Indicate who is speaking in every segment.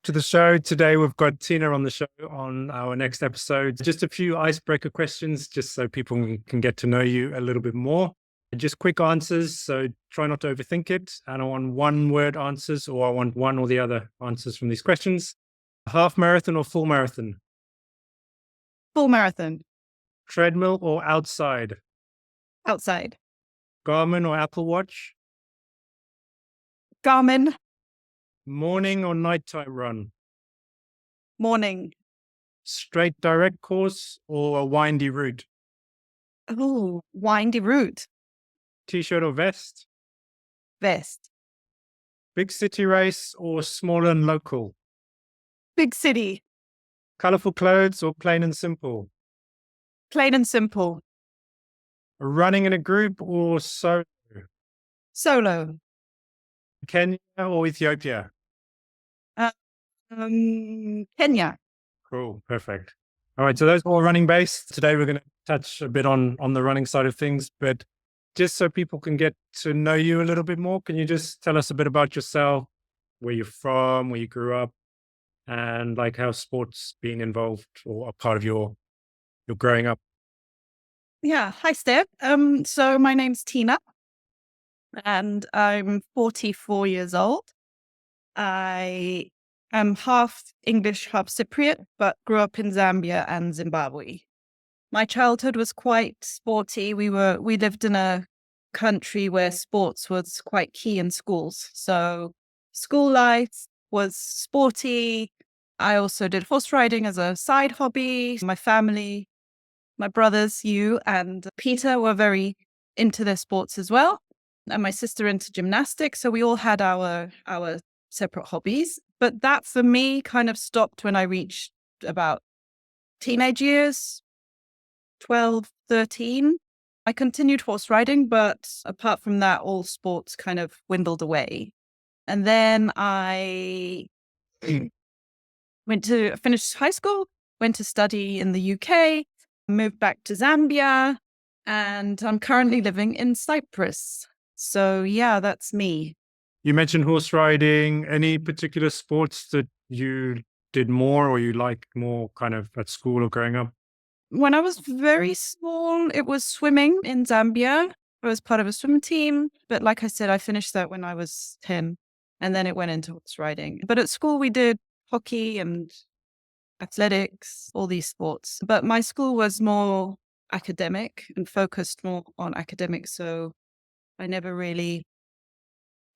Speaker 1: to the show. Today, we've got Tina on the show on our next episode. Just a few icebreaker questions, just so people can get to know you a little bit more. Just quick answers, so try not to overthink it. And I want one word answers, or I want one or the other answers from these questions. Half marathon or full marathon?
Speaker 2: Full marathon.
Speaker 1: Treadmill or outside?
Speaker 2: Outside.
Speaker 1: Garmin or Apple Watch?
Speaker 2: Garmin.
Speaker 1: Morning or nighttime run?
Speaker 2: Morning.
Speaker 1: Straight direct course or a windy route?
Speaker 2: Oh, windy route.
Speaker 1: T-shirt or vest?
Speaker 2: Vest.
Speaker 1: Big city race or small and local?
Speaker 2: Big city.
Speaker 1: Colorful clothes or plain and simple?
Speaker 2: Plain and simple.
Speaker 1: Running in a group or solo?
Speaker 2: Solo.
Speaker 1: Kenya or Ethiopia?
Speaker 2: Kenya.
Speaker 1: Cool, perfect. All right, so those are all running based. Today we're going to touch a bit on the running side of things, but just so people can get to know you a little bit more, can you just tell us a bit about yourself, where you're from, where you grew up, and like how sports been involved or a part of your growing up?
Speaker 2: Yeah. Hi, Steph. So my name's Tina and I'm 44 years old. I am half English, half Cypriot, but grew up in Zambia and Zimbabwe. My childhood was quite sporty. We lived in a country where sports was quite key in schools. So school life was sporty. I also did horse riding as a side hobby. My family, my brothers, you and Peter were very into their sports as well. And my sister into gymnastics. So we all had our separate hobbies. But that for me kind of stopped when I reached about teenage years, 12, 13. I continued horse riding, but apart from that, all sports kind of dwindled away. And then I finished high school, went to study in the UK, moved back to Zambia, and I'm currently living in Cyprus. So yeah, that's me.
Speaker 1: You mentioned horse riding. Any particular sports that you did more or you liked more kind of at school or growing up?
Speaker 2: When I was very small, it was swimming in Zambia. I was part of a swim team. But like I said, I finished that when I was 10 and then it went into horse riding. But at school, we did hockey and athletics, all these sports. But my school was more academic and focused more on academics. So I never really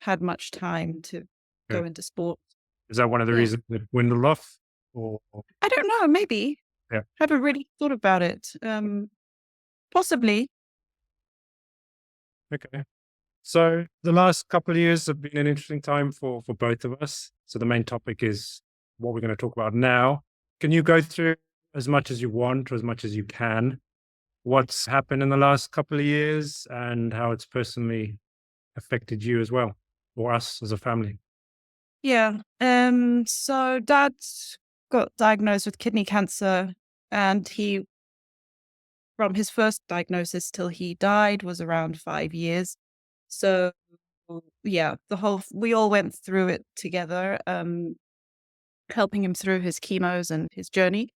Speaker 2: had much time to
Speaker 1: Yeah.
Speaker 2: go into sport.
Speaker 1: Is that one of the
Speaker 2: Yeah.
Speaker 1: reasons it dwindled off? Or
Speaker 2: I don't know, maybe.
Speaker 1: Yeah.
Speaker 2: Haven't really thought about it. Possibly.
Speaker 1: Okay. So the last couple of years have been an interesting time for both of us. So the main topic is what we're going to talk about now. Can you go through as much as you want or as much as you can what's happened in the last couple of years and how it's personally affected you as well, or us as a family?
Speaker 2: Yeah. So dad got diagnosed with kidney cancer, and from his first diagnosis till he died was around 5 years. So yeah, we all went through it together, helping him through his chemos and his journey.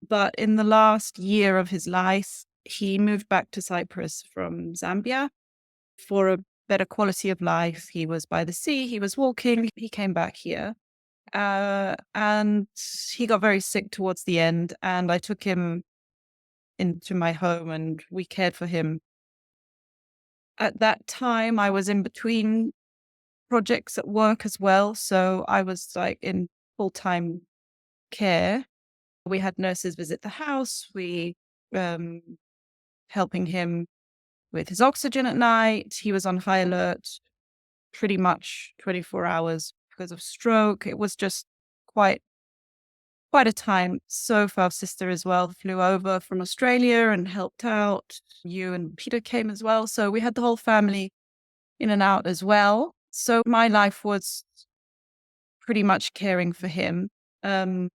Speaker 2: But in the last year of his life, he moved back to Cyprus from Zambia for a better quality of life. He was by the sea, he was walking, he came back here. And he got very sick towards the end, and I took him into my home and we cared for him. At that time, I was in between projects at work as well. So I was like in full-time care. We had nurses visit the house. We helping him with his oxygen at night. He was on high alert pretty much 24 hours because of stroke. It was just quite a time. So our sister as well flew over from Australia and helped out. You and Peter came as well. So we had the whole family in and out as well. So my life was pretty much caring for him. I've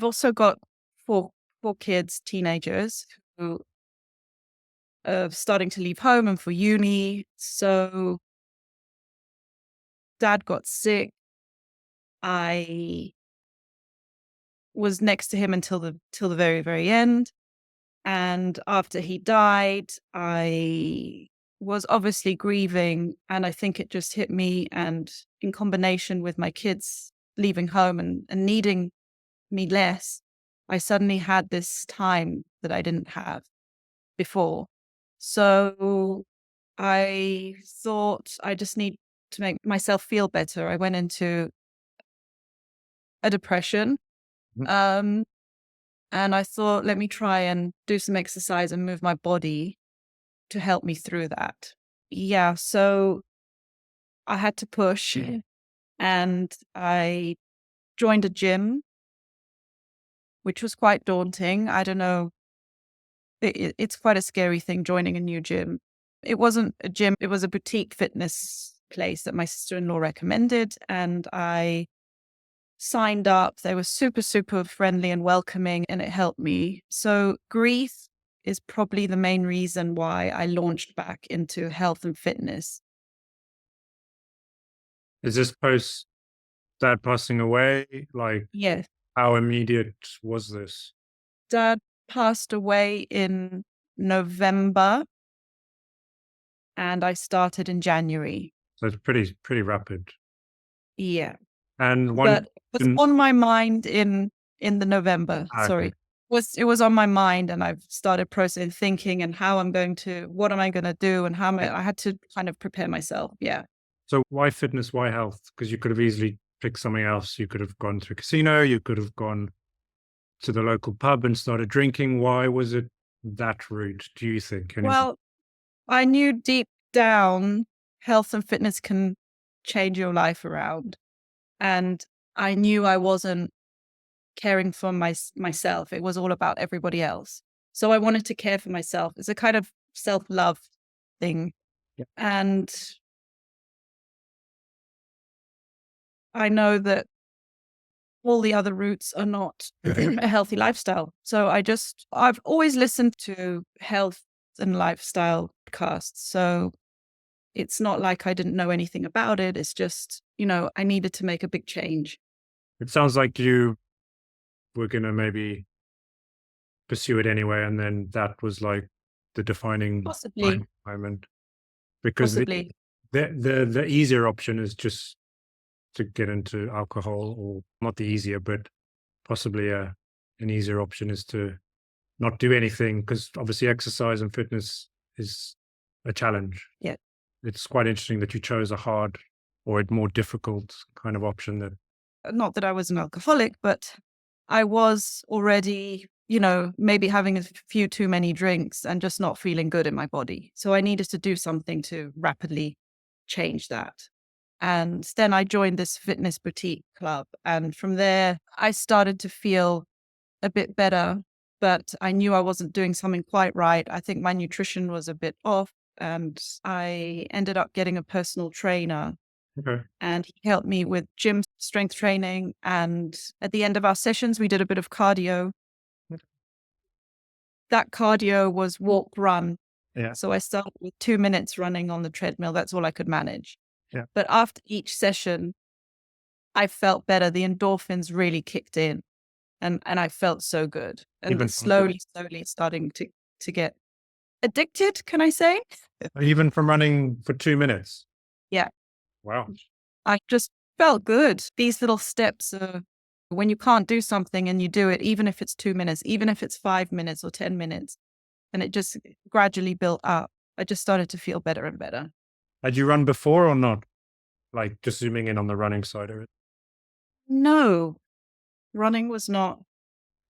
Speaker 2: also got four kids, teenagers, who are starting to leave home and for uni. So dad got sick I was next to him until the very, very end. And after he died, I was obviously grieving. And I think it just hit me. And in combination with my kids leaving home and needing me less, I suddenly had this time that I didn't have before. So I thought I just need to make myself feel better. I went into a depression.
Speaker 1: Mhm.
Speaker 2: Um, and I thought, let me try and do some exercise and move my body to help me through that. Yeah. So I had to push and I joined a gym, which was quite daunting. I don't know. It's quite a scary thing joining a new gym. It wasn't a gym, it was a boutique fitness place that my sister-in-law recommended. And I signed up. They were super, super friendly and welcoming, and it helped me. So grief is probably the main reason why I launched back into health and fitness.
Speaker 1: Is this post dad passing away? Like,
Speaker 2: Yes.
Speaker 1: how immediate was this?
Speaker 2: Dad passed away in November and I started in January.
Speaker 1: So it's pretty rapid.
Speaker 2: Yeah.
Speaker 1: And one
Speaker 2: But it was
Speaker 1: can
Speaker 2: on my mind in the November,
Speaker 1: okay.
Speaker 2: sorry. It was on my mind and I've started processing thinking and what am I gonna do and I had to kind of prepare myself. Yeah.
Speaker 1: So why fitness? Why health? Because you could have easily picked something else. You could have gone to a casino. You could have gone to the local pub and started drinking. Why was it that route? Do you think?
Speaker 2: Well, I knew deep down health and fitness can change your life around. And I knew I wasn't caring for myself. It was all about everybody else. So I wanted to care for myself. It's a kind of self-love thing.
Speaker 1: Yeah.
Speaker 2: And I know that all the other routes are not a healthy lifestyle. So I've always listened to health and lifestyle podcasts. So it's not like I didn't know anything about it. It's just, I needed to make a big change.
Speaker 1: It sounds like you were gonna maybe pursue it anyway, and then that was like the defining
Speaker 2: Possibly,
Speaker 1: moment. Because
Speaker 2: possibly.
Speaker 1: the easier option is just to get into alcohol, or not the easier, but possibly an easier option is to not do anything, because obviously exercise and fitness is a challenge.
Speaker 2: Yeah.
Speaker 1: It's quite interesting that you chose a hard or a more difficult kind of option that
Speaker 2: Not that I was an alcoholic, but I was already, maybe having a few too many drinks and just not feeling good in my body. So I needed to do something to rapidly change that. And then I joined this fitness boutique club. And from there, I started to feel a bit better, but I knew I wasn't doing something quite right. I think my nutrition was a bit off. And I ended up getting a personal trainer
Speaker 1: okay.
Speaker 2: and he helped me with gym strength training. And at the end of our sessions, we did a bit of cardio. That cardio was walk, run.
Speaker 1: Yeah.
Speaker 2: So I started with 2 minutes running on the treadmill. That's all I could manage.
Speaker 1: Yeah.
Speaker 2: But after each session, I felt better. The endorphins really kicked in and I felt so good. And
Speaker 1: Even
Speaker 2: it's slowly, slowly starting to get addicted, can I say?
Speaker 1: even from running for 2 minutes.
Speaker 2: Yeah.
Speaker 1: Wow.
Speaker 2: I just felt good. These little steps are when you can't do something and you do it, even if it's 2 minutes, even if it's 5 minutes or 10 minutes, and it just gradually built up. I just started to feel better and better.
Speaker 1: Had you run before or not? Like, just zooming in on the running side of it.
Speaker 2: No, running was not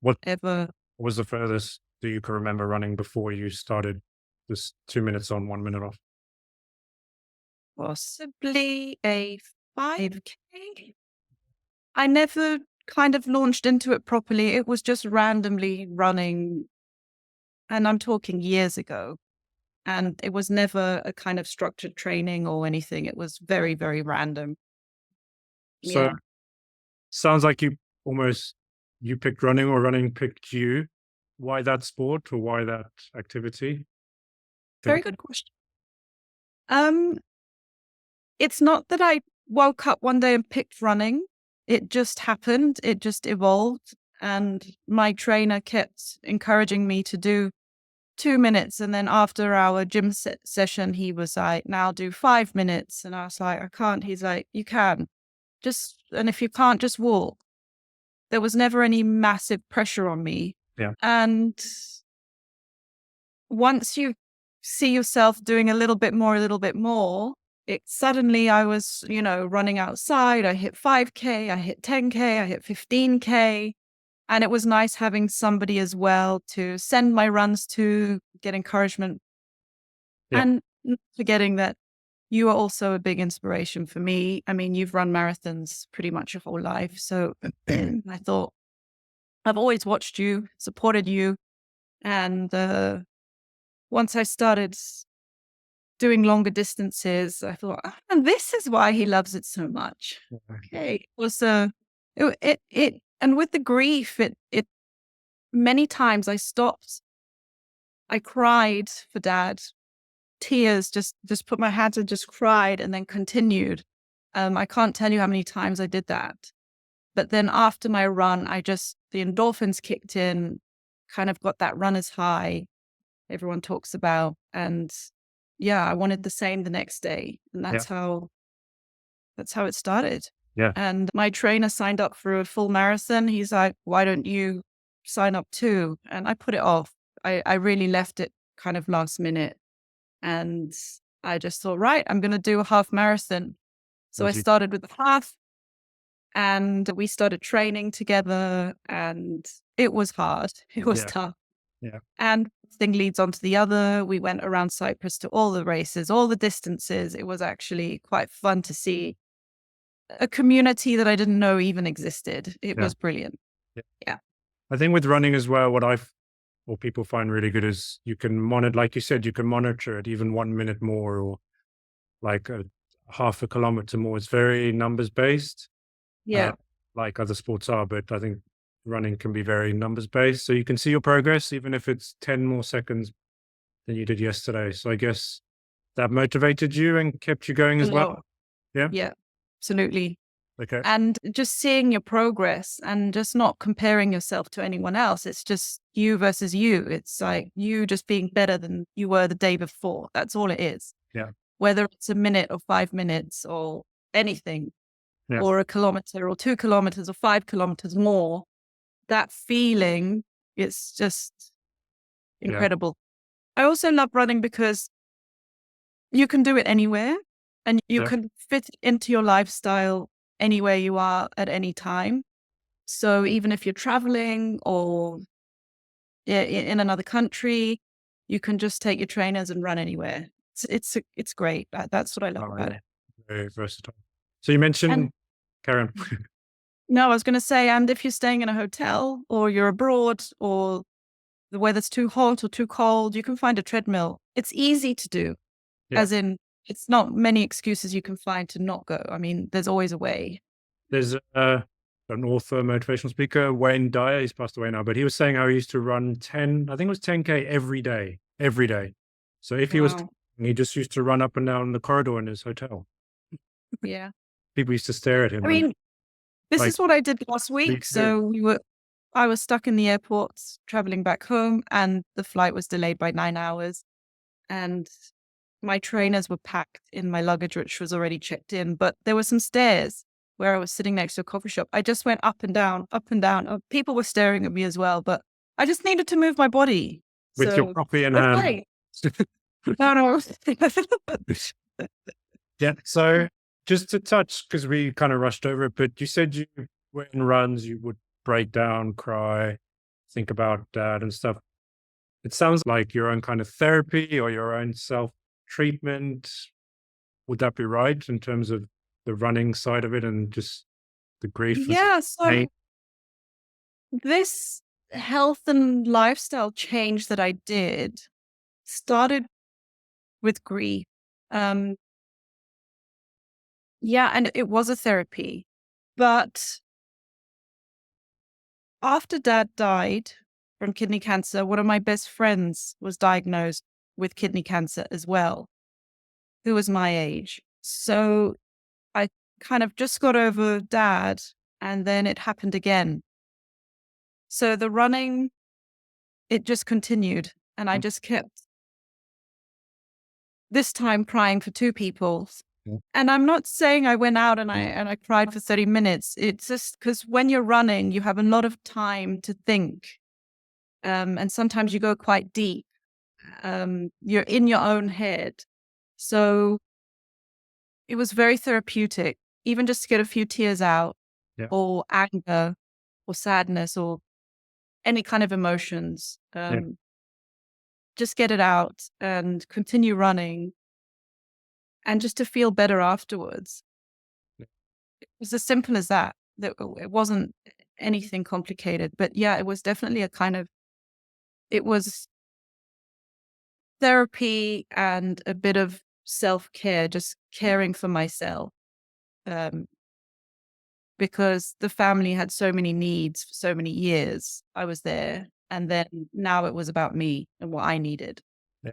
Speaker 1: What
Speaker 2: ever
Speaker 1: was the furthest that you can remember running before you started this 2 minutes on, 1 minute off?
Speaker 2: possibly a 5K. I never kind of launched into it properly. It was just randomly running. And I'm talking years ago. And it was never a kind of structured training or anything. It was very, very random.
Speaker 1: So
Speaker 2: Yeah.
Speaker 1: sounds like you picked running or running picked you. Why that sport or why that activity?
Speaker 2: Very good question. Um, it's not that I woke up one day and picked running. it just happened. It just evolved. And my trainer kept encouraging me to do 2 minutes. And then after our gym session, he was like, now do 5 minutes. And I was like, I can't. He's like, you can. And if you can't, just walk. There was never any massive pressure on me.
Speaker 1: Yeah.
Speaker 2: And once you see yourself doing a little bit more, it suddenly I was, running outside. I hit 5K, I hit 10K, I hit 15K. And it was nice having somebody as well to send my runs to, get encouragement.
Speaker 1: Yeah.
Speaker 2: And not forgetting that you are also a big inspiration for me. I mean, you've run marathons pretty much your whole life. So I thought, I've always watched you, supported you. And once I started doing longer distances, I thought, and this is why he loves it so much. Okay. It was and with the grief, it many times I stopped. I cried for Dad, tears, just put my hands and just cried and then continued. I can't tell you how many times I did that. But then after my run, the endorphins kicked in, kind of got that runner's high everyone talks about. And yeah, I wanted the same the next day. And that's how it started.
Speaker 1: Yeah.
Speaker 2: And my trainer signed up for a full marathon. He's like, why don't you sign up too? And I put it off. I really left it kind of last minute. And I just thought, right, I'm going to do a half marathon. So I started with the half and we started training together and it was hard. It was tough.
Speaker 1: Yeah.
Speaker 2: And thing leads on to the other. We went around Cyprus to all the races, all the distances. It was actually quite fun to see a community that I didn't know even existed. It was brilliant. Yeah.
Speaker 1: I think with running as well, what people find really good is you can monitor, like you said, you can monitor it even 1 minute more or like a half a kilometer more. It's very numbers based.
Speaker 2: Yeah.
Speaker 1: Like other sports are, but I think running can be very numbers based. So you can see your progress, even if it's 10 more seconds than you did yesterday. So I guess that motivated you and kept you going as well. Yeah.
Speaker 2: Yeah, absolutely.
Speaker 1: Okay.
Speaker 2: And just seeing your progress and just not comparing yourself to anyone else. It's just you versus you. It's like you just being better than you were the day before. That's all it is.
Speaker 1: Yeah.
Speaker 2: Whether it's a minute or 5 minutes or anything, or a kilometer or 2 kilometers or 5 kilometers more, that feeling is just incredible. I also love running because you can do it anywhere and you can fit into your lifestyle anywhere you are at any time. So even if you're traveling or in another country, you can just take your trainers and run anywhere. It's great. That's what I love about it.
Speaker 1: Very versatile. So you mentioned, Karen.
Speaker 2: No, I was going to say, and if you're staying in a hotel or you're abroad or the weather's too hot or too cold, you can find a treadmill. It's easy to do, as in it's not many excuses you can find to not go. I mean, there's always a way.
Speaker 1: There's an author, motivational speaker, Wayne Dyer. He's passed away now, but he was saying how he used to run 10, I think it was 10K every day. So if he was, he just used to run up and down the corridor in his hotel.
Speaker 2: Yeah.
Speaker 1: People used to stare at him.
Speaker 2: I mean, this is what I did last week. So I was stuck in the airport traveling back home and the flight was delayed by 9 hours and my trainers were packed in my luggage, which was already checked in, but there were some stairs where I was sitting next to a coffee shop. I just went up and down, up and down. People were staring at me as well, but I just needed to move my body.
Speaker 1: With your coffee in hand.
Speaker 2: No.
Speaker 1: Yeah. So just to touch, because we kind of rushed over it, but you said you, when runs, you would break down, cry, think about Dad and stuff. It sounds like your own kind of therapy or your own self-treatment. Would that be right in terms of the running side of it and just the grief?
Speaker 2: Yeah. So this health and lifestyle change that I did started with grief. Yeah, and it was a therapy. But after Dad died from kidney cancer, one of my best friends was diagnosed with kidney cancer as well, who was my age. So I kind of just got over Dad and then it happened again. So the running, it just continued, and I just kept this time crying for two people.
Speaker 1: Yeah.
Speaker 2: And I'm not saying I went out and I cried for 30 minutes. It's just because when you're running, you have a lot of time to think. And sometimes you go quite deep. You're in your own head. So it was very therapeutic, even just to get a few tears out,
Speaker 1: Yeah.
Speaker 2: or anger or sadness or any kind of emotions.
Speaker 1: Yeah.
Speaker 2: Just get it out and continue running, and just to feel better afterwards.
Speaker 1: Yeah.
Speaker 2: It was as simple as that. It wasn't anything complicated, but yeah, it was definitely it was therapy and a bit of self-care, just caring for myself. Um, because the family had so many needs for so many years. I was there. And then now it was about me and what I needed.
Speaker 1: Yeah.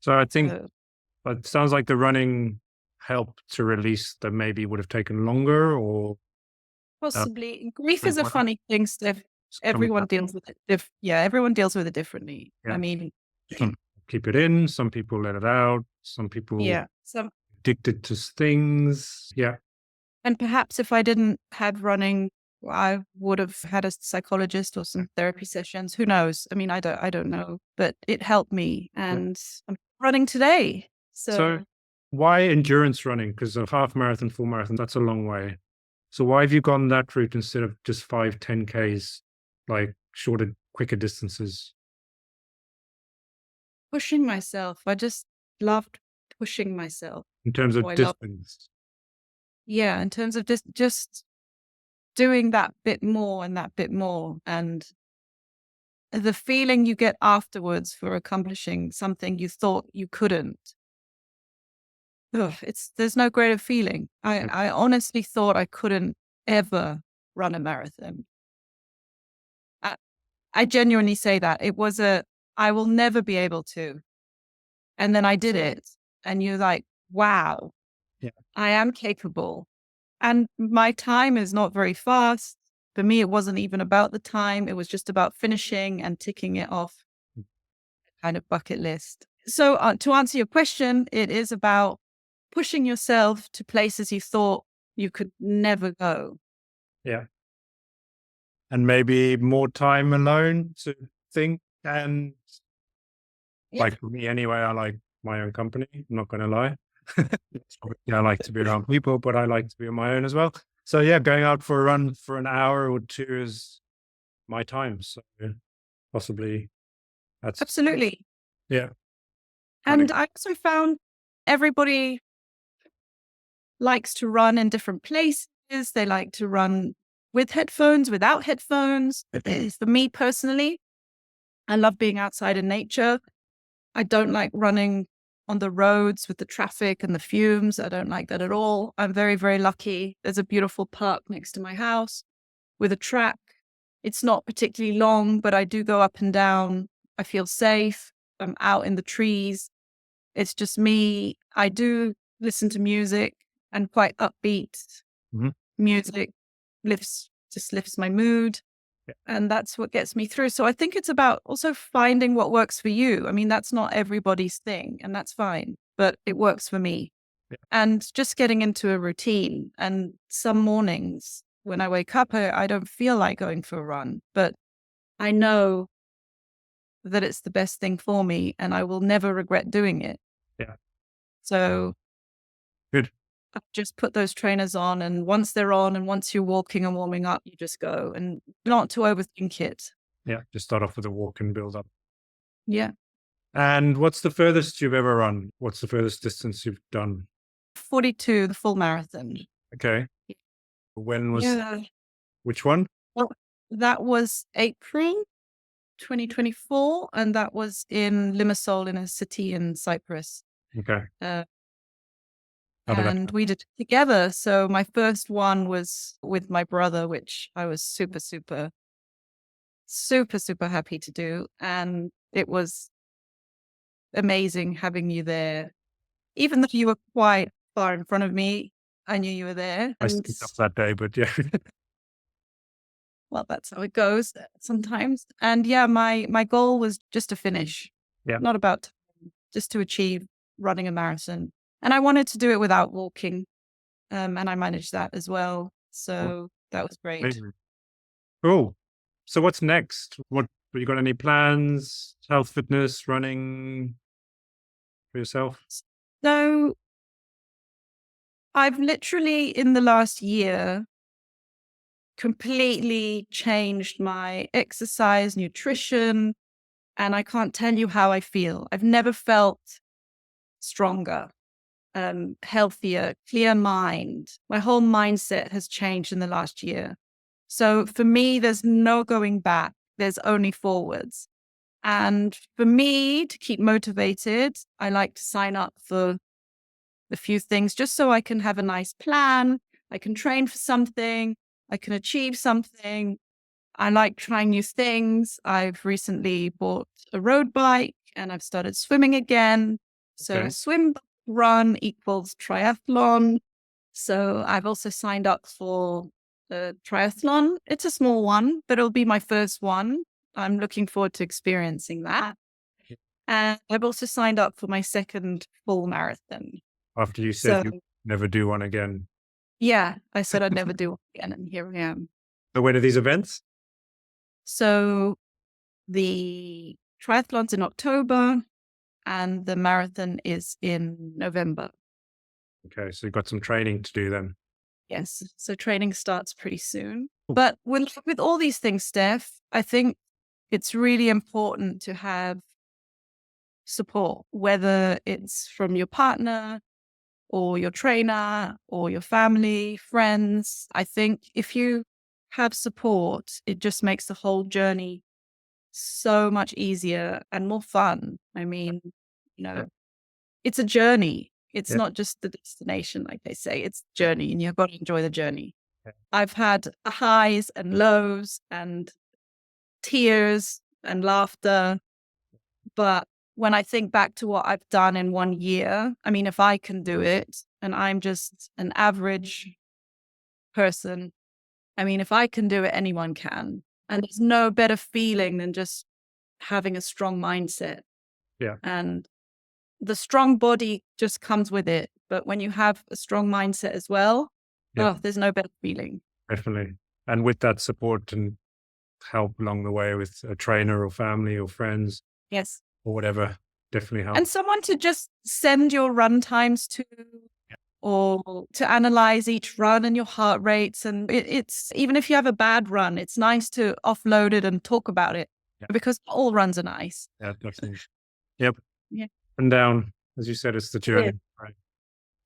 Speaker 1: So I think
Speaker 2: So
Speaker 1: it sounds like the running helped to release that maybe would have taken longer, or uh,
Speaker 2: possibly grief is a
Speaker 1: everyone
Speaker 2: funny thing, Steph.
Speaker 1: is coming
Speaker 2: Everyone
Speaker 1: out.
Speaker 2: deals with it. Yeah, everyone deals with it differently. I
Speaker 1: Yeah.
Speaker 2: mean,
Speaker 1: Some keep it in, some people let it out, some people
Speaker 2: yeah. So,
Speaker 1: addicted to things. Yeah.
Speaker 2: and perhaps if I didn't have running, I would have had a psychologist or some therapy sessions. Who knows? I mean, I don't know, but it helped me,
Speaker 1: Yeah.
Speaker 2: and I'm running today.
Speaker 1: So
Speaker 2: So
Speaker 1: why endurance running? Because a half marathon, full marathon, that's a long way. So why have you gone that route instead of just 5, 10Ks, like shorter, quicker distances
Speaker 2: pushing myself, I just loved pushing myself.
Speaker 1: in terms
Speaker 2: Oh,
Speaker 1: of
Speaker 2: I love,
Speaker 1: distance?
Speaker 2: yeah, in terms of just doing that bit more and that bit more, and the feeling you get afterwards for accomplishing something you thought you couldn't. Ugh, there's no greater feeling.
Speaker 1: Yeah.
Speaker 2: I honestly thought I couldn't ever run a marathon. I, I genuinely say that. I will never be able to. And then I did it. And you're like, wow,
Speaker 1: Yeah.
Speaker 2: I am capable. And my time is not very fast. For me, it wasn't even about the time. It was just about finishing and ticking it off, kind of bucket list. So to answer your question, it is about pushing yourself to places you thought you could never go.
Speaker 1: Yeah. And maybe more time alone to think. And
Speaker 2: Yeah.
Speaker 1: like for me anyway, I like my own company. I'm not going to lie. Yeah, I like to be around people, but I like to be on my own as well. So yeah, going out for a run for an hour or two is my time. So possibly that's,
Speaker 2: Absolutely.
Speaker 1: yeah. Running.
Speaker 2: And I also found everybody likes to run in different places. They like to run with headphones, without headphones. For me personally, I love being outside in nature. I don't like running on the roads with the traffic and the fumes. I don't like that at all. I'm very, very lucky. There's a beautiful park next to my house with a track. It's not particularly long, but I do go up and down. I feel safe. I'm out in the trees. It's just me. I do listen to music, and quite upbeat
Speaker 1: Mhm.
Speaker 2: music just lifts my mood.
Speaker 1: Yeah.
Speaker 2: And that's what gets me through. So I think it's about also finding what works for you. I mean, that's not everybody's thing, and that's fine, but it works for me.
Speaker 1: Yeah.
Speaker 2: And just getting into a routine. And some mornings when I wake up, I don't feel like going for a run, but I know that it's the best thing for me and I will never regret doing it.
Speaker 1: Yeah.
Speaker 2: So
Speaker 1: Good.
Speaker 2: I just put those trainers on, and once they're on and once you're walking and warming up, you just go, and not to overthink it.
Speaker 1: Yeah. Just start off with a walk and build up.
Speaker 2: Yeah.
Speaker 1: And what's the furthest you've ever run? What's the furthest distance you've done?
Speaker 2: 42, the full marathon.
Speaker 1: Okay. When was,
Speaker 2: Yeah.
Speaker 1: which one?
Speaker 2: Well, that was April 2024, and that was in Limassol, in a city in Cyprus.
Speaker 1: Okay.
Speaker 2: Uh,
Speaker 1: How did that
Speaker 2: and
Speaker 1: go?
Speaker 2: we did it together. So my first one was with my brother, which I was super, super, super, super happy to do. And it was amazing having you there. Even though you were quite far in front of me, I knew you were there.
Speaker 1: I
Speaker 2: And
Speaker 1: skipped off that day, but yeah.
Speaker 2: well, that's how it goes sometimes. And yeah, my goal was just to finish,
Speaker 1: Yeah.
Speaker 2: not about just to achieve running a marathon. And I wanted to do it without walking. And I managed that as well. So that was great.
Speaker 1: Amazing. Cool. So what's next? What have you got any plans? Health, fitness, running for yourself?
Speaker 2: So I've literally in the last year completely changed my exercise, nutrition, and I can't tell you how I feel. I've never felt stronger, healthier, clear mind. My whole mindset has changed in the last year. So for me, there's no going back. There's only forwards. And for me to keep motivated, I like to sign up for a few things just so I can have a nice plan. I can train for something. I can achieve something. I like trying new things. I've recently bought a road bike and I've started swimming again. So
Speaker 1: Okay.
Speaker 2: swim, run equals triathlon. So I've also signed up for the triathlon. It's a small one, but it'll be my first one. I'm looking forward to experiencing that. And I've also signed up for my second full marathon.
Speaker 1: After you said
Speaker 2: So
Speaker 1: you never do one again.
Speaker 2: yeah, I said I'd never do it again, and here I am.
Speaker 1: So when are these events?
Speaker 2: So the triathlon's in October and the marathon is in November.
Speaker 1: Okay, so you've got some training to do then.
Speaker 2: Yes. So training starts pretty soon.
Speaker 1: Cool.
Speaker 2: But with all these things, Steph, I think it's really important to have support, whether it's from your partner or your trainer or your family, friends. I think if you have support, it just makes the whole journey so much easier and more fun. I mean,
Speaker 1: Yeah.
Speaker 2: it's a journey. It's
Speaker 1: Yeah.
Speaker 2: not just the destination, like they say. It's a journey, and you've got to enjoy the journey.
Speaker 1: Yeah.
Speaker 2: I've had highs and lows and tears and laughter. But when I think back to what I've done in 1 year, I mean, if I can do it and I'm just an average person, I mean, if I can do it, anyone can. And there's no better feeling than just having a strong mindset.
Speaker 1: Yeah.
Speaker 2: And the strong body just comes with it. But when you have a strong mindset as well,
Speaker 1: Yeah.
Speaker 2: oh, there's no better feeling.
Speaker 1: Definitely. And with that support and help along the way with a trainer or family or friends
Speaker 2: Yes.
Speaker 1: or whatever, definitely help.
Speaker 2: And someone to just send your run times to, or to analyze each run and your heart rates. And it's even if you have a bad run, it's nice to offload it and talk about it.
Speaker 1: Yeah.
Speaker 2: Because all runs are nice.
Speaker 1: Yeah, definitely. Yep.
Speaker 2: Yeah.
Speaker 1: And down, as you said, it's the journey. Right.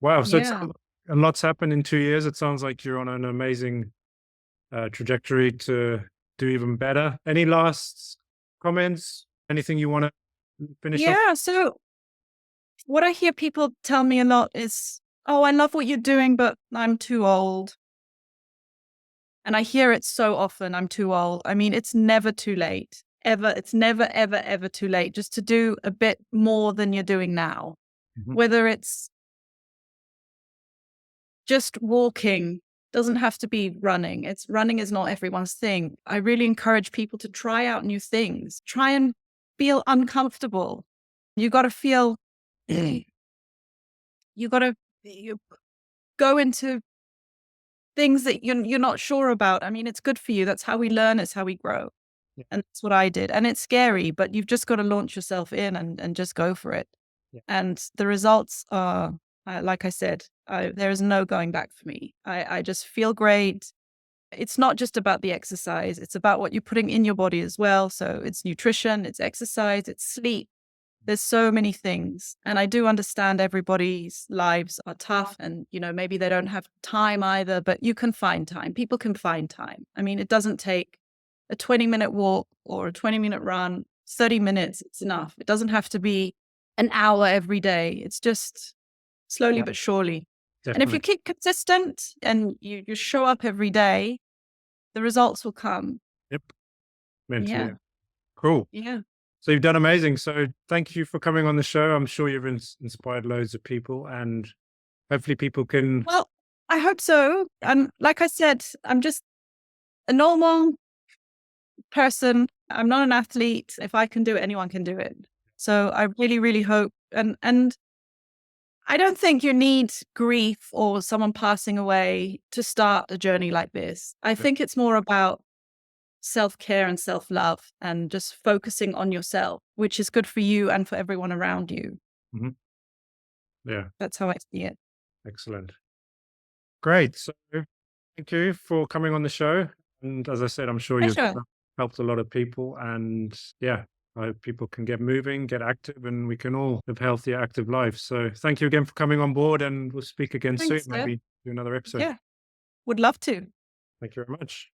Speaker 1: Wow. So it's
Speaker 2: Yeah.
Speaker 1: a lot's happened in 2 years. It sounds like you're on an amazing trajectory to do even better. Any last comments? Anything you want to finish off?
Speaker 2: Yeah. So what I hear people tell me a lot is, oh, I love what you're doing, but I'm too old. And I hear it so often, I'm too old. I mean, it's never too late. Ever. It's never, ever, ever too late just to do a bit more than you're doing now.
Speaker 1: Mhm.
Speaker 2: Whether it's just walking, doesn't have to be running. It's running is not everyone's thing. I really encourage people to try out new things. Try and feel uncomfortable. You got to feel, you got to go into things that you're not sure about. I mean, it's good for you. That's how we learn. It's how we grow.
Speaker 1: Yeah.
Speaker 2: And that's what I did. And it's scary, but you've just got to launch yourself in and just go for it.
Speaker 1: Yeah.
Speaker 2: And the results are, like I said, there is no going back for me. I just feel great. It's not just about the exercise. It's about what you're putting in your body as well. So it's nutrition, it's exercise, it's sleep. There's so many things. And I do understand everybody's lives are tough and, maybe they don't have time either, but you can find time. People can find time. I mean, it doesn't take a 20-minute walk or a 20-minute run, 30 minutes. It's enough. It doesn't have to be an hour every day. It's just slowly but surely. And if you keep consistent and you show up every day, the results will come.
Speaker 1: Yep. Mentally.
Speaker 2: Yeah.
Speaker 1: Cool.
Speaker 2: Yeah.
Speaker 1: So you've done amazing. So thank you for coming on the show. I'm sure you've inspired loads of people and hopefully people can.
Speaker 2: Well, I hope so. And like I said, I'm just a normal person. I'm not an athlete. If I can do it, anyone can do it. So I really, really hope, and I don't think you need grief or someone passing away to start a journey like this. I think it's more about self-care and self-love and just focusing on yourself, which is good for you and for everyone around you.
Speaker 1: Mhm. Yeah,
Speaker 2: That's how I see it.
Speaker 1: excellent. Great. So thank you for coming on the show. And as I said, I'm sure you've
Speaker 2: Pleasure.
Speaker 1: helped a lot of people. And yeah, I hope people can get moving, get active, and we can all live healthier, active lives. So thank you again for coming on board, and we'll speak again soon.
Speaker 2: Thanks, Steph.
Speaker 1: Maybe do another episode.
Speaker 2: Yeah, would love to.
Speaker 1: Thank you very much.